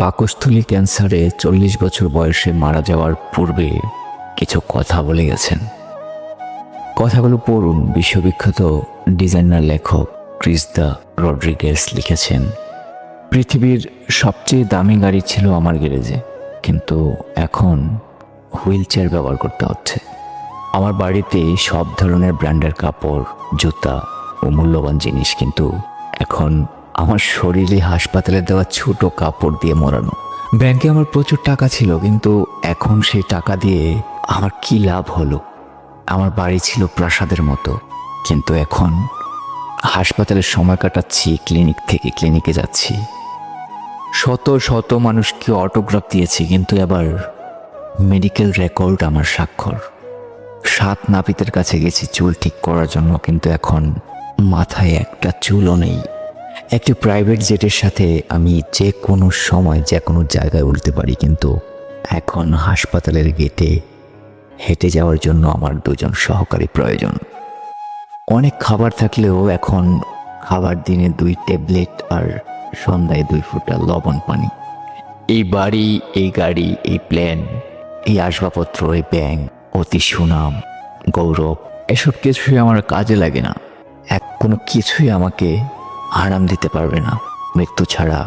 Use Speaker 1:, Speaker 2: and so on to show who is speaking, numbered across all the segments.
Speaker 1: পাকস্থলী ক্যান্সারে 40 বছর বয়সে মারা যাওয়ার পূর্বে কিছু কথা বলে গেছেন। কথাগুলো পড়ুন। বিশ্ববিখ্যাত ডিজাইনার লেখক ক্রিস্তা রড্রিগেজ লিখেছেন, পৃথিবীর সবচেয়ে দামি গাড়ি ছিল আমার গ্যারেজে, কিন্তু এখন হুইল চেয়ার ব্যবহার করতে হচ্ছে। আমার বাড়িতে সব ধরনের ব্র্যান্ডের কাপড়, জুতা ও মূল্যবান জিনিস, কিন্তু এখন আমার শরীরে হাসপাতালে দেওয়া ছোট কাপড় দিয়ে মোড়ানো। ব্যাংকে আমার প্রচুর টাকা ছিল, কিন্তু এখন সেই টাকা দিয়ে আমার কি লাভ হলো? আমার বাড়ি ছিল প্রাসাদের মতো, কিন্তু এখন হাসপাতালে সময় কাটাচ্ছি, ক্লিনিক থেকে ক্লিনিকে যাচ্ছি। শত শত মানুষকে অটোগ্রাফ দিয়েছি, কিন্তু এবার মেডিকেল রেকর্ড আমার স্বাক্ষর। 7 নাপিতের কাছে গেছি চুল ঠিক করার জন্য, কিন্তু এখন মাথায় একটা চুলও নেই। একটি প্রাইভেট জেটের সাথে আমি যে কোনো সময় যে কোনো জায়গায় উঠতে পারি, কিন্তু এখন হাসপাতালের গেটে হেঁটে যাওয়ার জন্য আমার 2 জন সহকারী প্রয়োজন। অনেক খাবার থাকলেও এখন খাবার দিনে 2 ট্যাবলেট আর সন্ধ্যায় 2 ফোঁটা লবণ পানি। এই বাড়ি, এই গাড়ি, এই প্লেন, এই আসবাবপত্র, এই ব্যাংক, অতি সুনাম, গৌরব, এসব কিছুই আমার কাজে লাগে না। কোনো কিছুই আমাকে আরাম দিতে পারবে না। মৃত্যু ছাড়া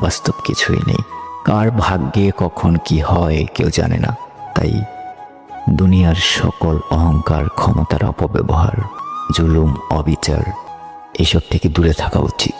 Speaker 1: বাস্তব কিছুই নেই। কার ভাগ্যে কখন কি হয় কেউ জানে না। তাই দুনিয়ার সকল অহংকার, ক্ষমতার অপব্যবহার, জুলুম, অবিচার, এসব থেকে দূরে থাকা উচিত।